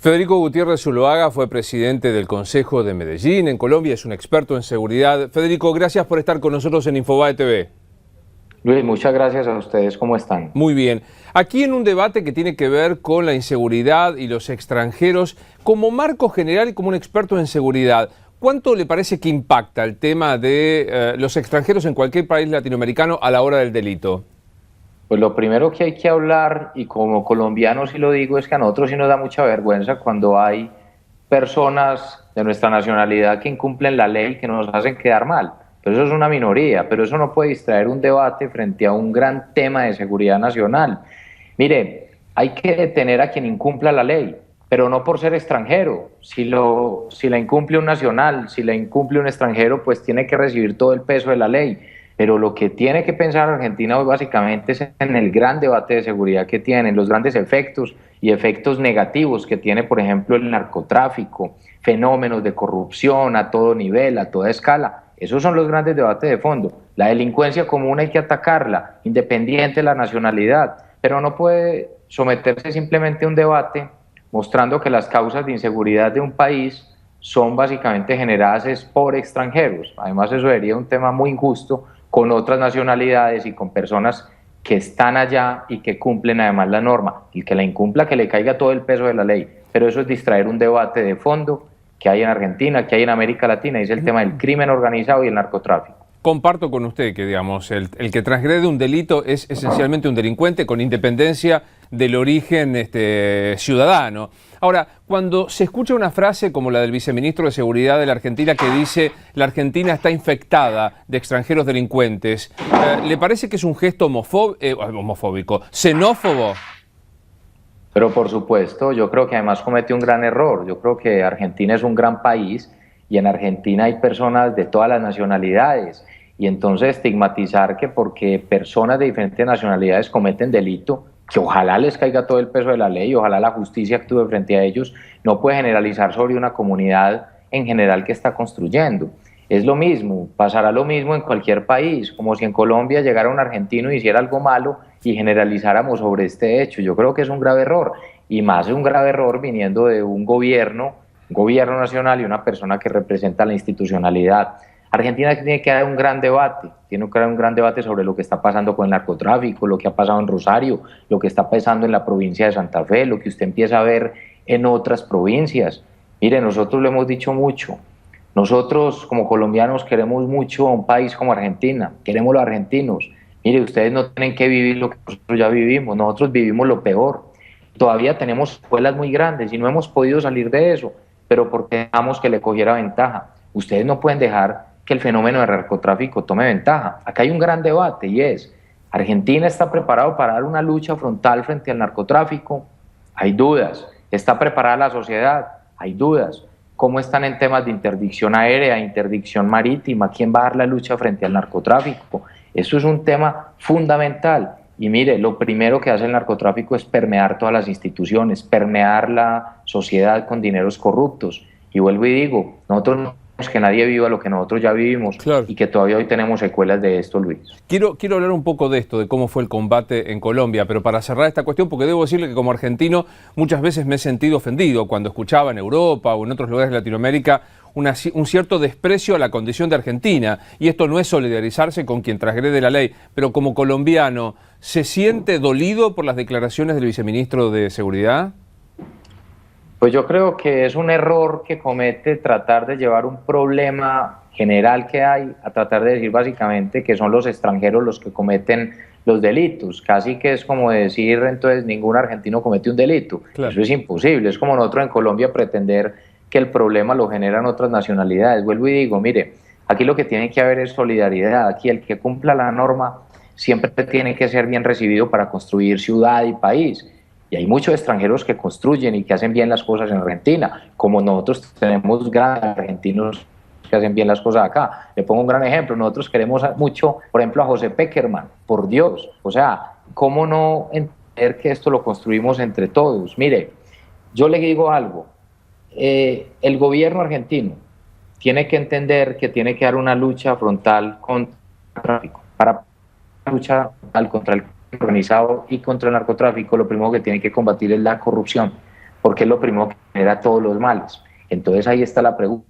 Federico Gutiérrez Zuloaga fue presidente del Consejo de Medellín, en Colombia, es un experto en seguridad. Federico, gracias por estar con nosotros en Infobae TV. Luis, muchas gracias a ustedes. ¿Cómo están? Muy bien. Aquí en un debate que tiene que ver con la inseguridad y los extranjeros, como marco general y como un experto en seguridad, ¿cuánto le parece que impacta el tema de los extranjeros en cualquier país latinoamericano a la hora del delito? Pues lo primero que hay que hablar, y como colombiano sí lo digo, es que a nosotros sí nos da mucha vergüenza cuando hay personas de nuestra nacionalidad que incumplen la ley, que nos hacen quedar mal. Pero eso es una minoría, pero eso no puede distraer un debate frente a un gran tema de seguridad nacional. Mire, hay que detener a quien incumpla la ley, pero no por ser extranjero. Si la incumple un nacional, si la incumple un extranjero, pues tiene que recibir todo el peso de la ley. Pero lo que tiene que pensar Argentina hoy básicamente es en el gran debate de seguridad que tiene, en los grandes efectos y efectos negativos que tiene, por ejemplo, el narcotráfico, fenómenos de corrupción a todo nivel, a toda escala. Esos son los grandes debates de fondo. La delincuencia común hay que atacarla, independiente de la nacionalidad, pero no puede someterse simplemente a un debate mostrando que las causas de inseguridad de un país son básicamente generadas por extranjeros. Además, eso sería un tema muy injusto con otras nacionalidades y con personas que están allá y que cumplen además la norma. El que la incumpla, que le caiga todo el peso de la ley. Pero eso es distraer un debate de fondo que hay en Argentina, que hay en América Latina, y es el tema del crimen organizado y el narcotráfico. Comparto con usted que, digamos, el que transgrede un delito es esencialmente un delincuente con independencia del origen ciudadano. Ahora, cuando se escucha una frase como la del viceministro de Seguridad de la Argentina que dice la Argentina está infectada de extranjeros delincuentes, ¿le parece que es un gesto homofóbico, xenófobo? Pero por supuesto, yo creo que además comete un gran error. Yo creo que Argentina es un gran país y en Argentina hay personas de todas las nacionalidades. Y entonces estigmatizar que porque personas de diferentes nacionalidades cometen delito, que ojalá les caiga todo el peso de la ley, ojalá la justicia actúe frente a ellos, no puede generalizar sobre una comunidad en general que está construyendo. Es lo mismo, pasará lo mismo en cualquier país, como si en Colombia llegara un argentino y hiciera algo malo y generalizáramos sobre este hecho. Yo creo que es un grave error, y más es un grave error viniendo de un gobierno nacional y una persona que representa la institucionalidad. Argentina tiene que dar un gran debate, sobre lo que está pasando con el narcotráfico, lo que ha pasado en Rosario, lo que está pasando en la provincia de Santa Fe, lo que usted empieza a ver en otras provincias. Mire, nosotros lo hemos dicho mucho, nosotros como colombianos queremos mucho a un país como Argentina, queremos los argentinos. Mire, ustedes no tienen que vivir lo que nosotros ya vivimos, nosotros vivimos lo peor. Todavía tenemos escuelas muy grandes y no hemos podido salir de eso, pero porque dejamos que le cogiera ventaja. Ustedes no pueden dejar que el fenómeno del narcotráfico tome ventaja. Acá hay un gran debate y es, ¿Argentina está preparado para dar una lucha frontal frente al narcotráfico? Hay dudas. ¿Está preparada la sociedad? Hay dudas. ¿Cómo están en temas de interdicción aérea, interdicción marítima? ¿Quién va a dar la lucha frente al narcotráfico? Eso es un tema fundamental. Y mire, lo primero que hace el narcotráfico es permear todas las instituciones, permear la sociedad con dineros corruptos. Y vuelvo y digo, nosotros no queremos que nadie viva lo que nosotros ya vivimos, claro, y que todavía hoy tenemos secuelas de esto, Luis. Quiero hablar un poco de esto, de cómo fue el combate en Colombia, pero para cerrar esta cuestión, porque debo decirle que como argentino muchas veces me he sentido ofendido cuando escuchaba en Europa o en otros lugares de Latinoamérica un cierto desprecio a la condición de Argentina, y esto no es solidarizarse con quien transgrede la ley, pero como colombiano, ¿se siente dolido por las declaraciones del viceministro de Seguridad? Pues yo creo que es un error que comete tratar de llevar un problema general que hay a tratar de decir básicamente que son los extranjeros los que cometen los delitos. Casi que es como decir entonces ningún argentino comete un delito. Claro. Eso es imposible. Es como nosotros en Colombia pretender que el problema lo generan otras nacionalidades. Vuelvo y digo, mire, aquí lo que tiene que haber es solidaridad. Aquí el que cumpla la norma siempre tiene que ser bien recibido para construir ciudad y país. Y hay muchos extranjeros que construyen y que hacen bien las cosas en Argentina, como nosotros tenemos grandes argentinos que hacen bien las cosas acá. Le pongo un gran ejemplo, nosotros queremos mucho, por ejemplo, a José Peckerman, por Dios. O sea, ¿cómo no entender que esto lo construimos entre todos? Mire, yo le digo algo, el gobierno argentino tiene que entender que tiene que dar una lucha frontal contra el tráfico. Para luchar contra el organizado y contra el narcotráfico, lo primero que tiene que combatir es la corrupción, porque es lo primero que genera todos los males. Entonces ahí está la pregunta.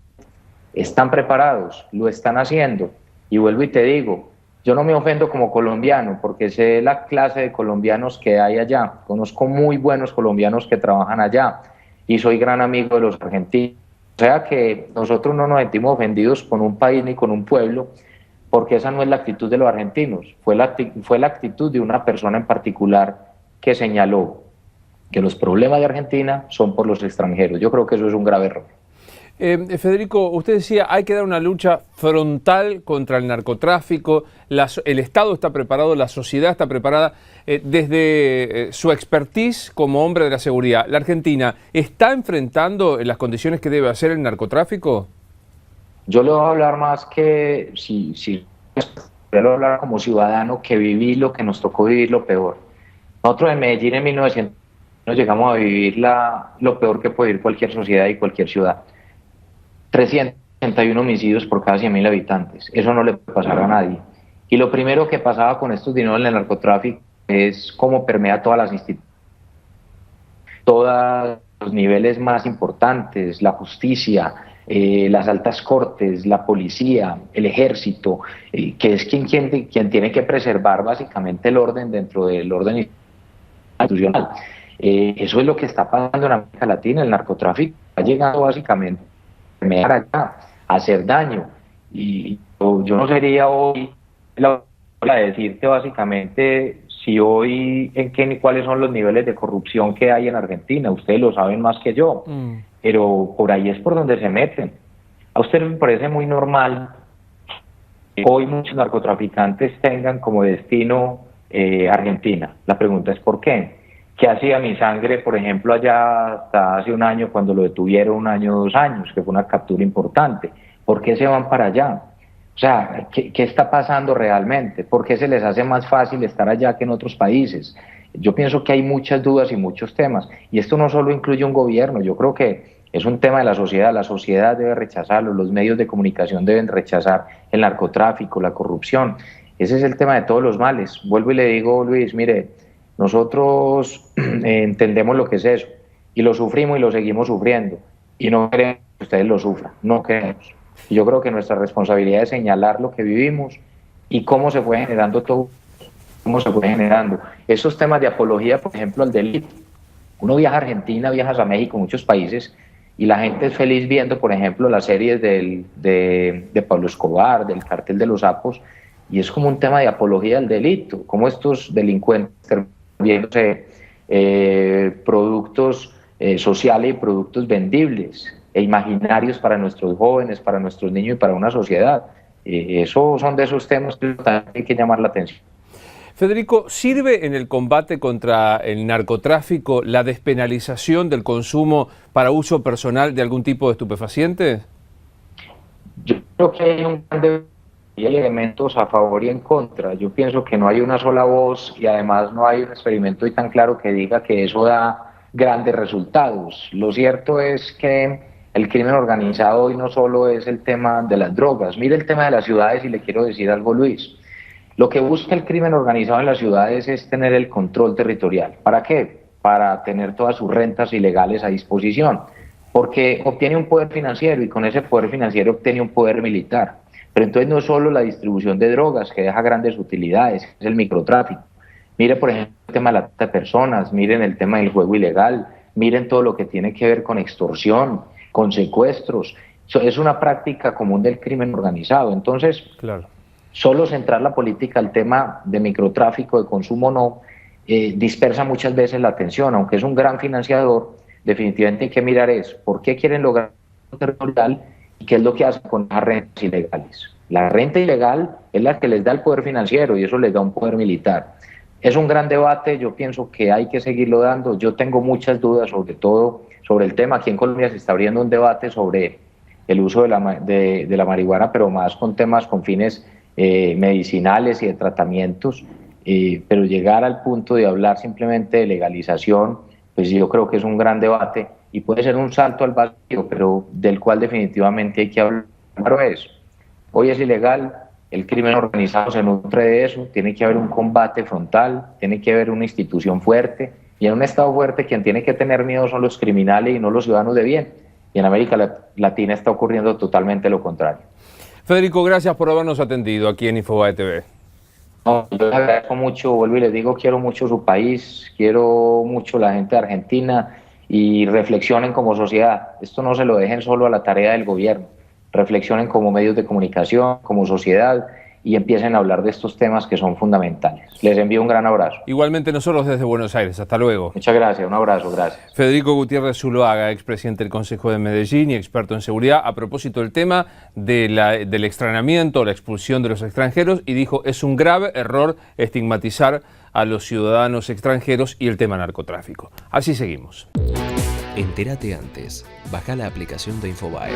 ¿Están preparados? ¿Lo están haciendo? Y vuelvo y te digo, yo no me ofendo como colombiano porque sé la clase de colombianos que hay allá. Conozco muy buenos colombianos que trabajan allá y soy gran amigo de los argentinos. O sea que nosotros no nos sentimos ofendidos con un país ni con un pueblo, porque esa no es la actitud de los argentinos, fue la actitud de una persona en particular que señaló que los problemas de Argentina son por los extranjeros. Yo creo que eso es un grave error. Federico, usted decía, hay que dar una lucha frontal contra el narcotráfico, el Estado está preparado, la sociedad está preparada, desde su expertise como hombre de la seguridad. ¿La Argentina está enfrentando las condiciones que debe hacer el narcotráfico? Yo le voy a hablar más que, si le voy a hablar como ciudadano que viví lo que nos tocó vivir lo peor. Nosotros en Medellín en 1900 llegamos a vivir lo peor que puede vivir cualquier sociedad y cualquier ciudad. 361 homicidios por cada 100.000 habitantes. Eso no le puede pasar a nadie. Y lo primero que pasaba con estos dineros en el narcotráfico es cómo permea todas las instituciones, todos los niveles más importantes, la justicia, las altas cortes, la policía, el ejército, que es quien tiene que preservar básicamente el orden dentro del orden institucional. Eso es lo que está pasando en América Latina. El narcotráfico ha llegado básicamente a hacer daño, y yo no sería hoy la hora de decirte básicamente si hoy cuáles son los niveles de corrupción que hay en Argentina. Ustedes lo saben más que yo, pero por ahí es por donde se meten. A usted me parece muy normal que hoy muchos narcotraficantes tengan como destino Argentina. La pregunta es ¿por qué? ¿Qué hacía mi sangre, por ejemplo, allá hasta hace un año cuando lo detuvieron, 1 año, 2 años, que fue una captura importante? ¿Por qué se van para allá? O sea, ¿qué está pasando realmente? ¿Por qué se les hace más fácil estar allá que en otros países? Yo pienso que hay muchas dudas y muchos temas. Y esto no solo incluye un gobierno, yo creo que es un tema de la sociedad debe rechazarlo, los medios de comunicación deben rechazar el narcotráfico, la corrupción. Ese es el tema de todos los males. Vuelvo y le digo, Luis, mire, nosotros entendemos lo que es eso y lo sufrimos y lo seguimos sufriendo y no queremos que ustedes lo sufran, no queremos. Y yo creo que nuestra responsabilidad es señalar lo que vivimos y cómo se fue generando todo, cómo se fue generando. Esos temas de apología, por ejemplo, al delito. Uno viaja a Argentina, viajas a México, muchos países, y la gente es feliz viendo, por ejemplo, las series de Pablo Escobar, del Cartel de los Sapos, y es como un tema de apología al delito, como estos delincuentes viéndose productos sociales y productos vendibles e imaginarios para nuestros jóvenes, para nuestros niños y para una sociedad. Eso son de esos temas que hay que llamar la atención. Federico, ¿sirve en el combate contra el narcotráfico la despenalización del consumo para uso personal de algún tipo de estupefaciente? Yo creo que hay hay elementos a favor y en contra. Yo pienso que no hay una sola voz y además no hay un experimento tan claro que diga que eso da grandes resultados. Lo cierto es que el crimen organizado hoy no solo es el tema de las drogas. Mire el tema de las ciudades y le quiero decir algo, Luis. Lo que busca el crimen organizado en las ciudades es tener el control territorial. ¿Para qué? Para tener todas sus rentas ilegales a disposición, porque obtiene un poder financiero y con ese poder financiero obtiene un poder militar. Pero entonces no es solo la distribución de drogas que deja grandes utilidades, es el microtráfico. Mire, por ejemplo, el tema de la trata de personas, miren el tema del juego ilegal, miren todo lo que tiene que ver con extorsión, con secuestros. Es una práctica común del crimen organizado. Entonces, claro, solo centrar la política al tema de microtráfico, de consumo, no, dispersa muchas veces la atención. Aunque es un gran financiador, definitivamente hay que mirar eso. ¿Por qué quieren lograr el territorial y qué es lo que hacen con las rentas ilegales? La renta ilegal es la que les da el poder financiero y eso les da un poder militar. Es un gran debate, yo pienso que hay que seguirlo dando. Yo tengo muchas dudas, sobre todo sobre el tema. Aquí en Colombia se está abriendo un debate sobre el uso de la marihuana, pero más con temas con fines medicinales y de tratamientos, pero llegar al punto de hablar simplemente de legalización, pues yo creo que es un gran debate y puede ser un salto al vacío, pero del cual definitivamente hay que hablar. Claro es, hoy es ilegal, el crimen organizado se nutre de eso, tiene que haber un combate frontal, tiene que haber una institución fuerte Y en un Estado fuerte quien tiene que tener miedo son los criminales y no los ciudadanos de bien. Y en América Latina está ocurriendo totalmente lo contrario. Federico, gracias por habernos atendido aquí en Infobae TV. No, yo les agradezco mucho, vuelvo y les digo, quiero mucho su país, quiero mucho la gente de Argentina y reflexionen como sociedad. Esto no se lo dejen solo a la tarea del gobierno. Reflexionen como medios de comunicación, como sociedad y empiecen a hablar de estos temas que son fundamentales. Les envío un gran abrazo. Igualmente nosotros desde Buenos Aires. Hasta luego. Muchas gracias, un abrazo, gracias. Federico Gutiérrez Zuloaga, expresidente del Consejo de Medellín y experto en seguridad, a propósito del tema del extranamiento, la expulsión de los extranjeros, y dijo, es un grave error estigmatizar a los ciudadanos extranjeros y el tema narcotráfico. Así seguimos. Entérate antes. Baja la aplicación de Infobae.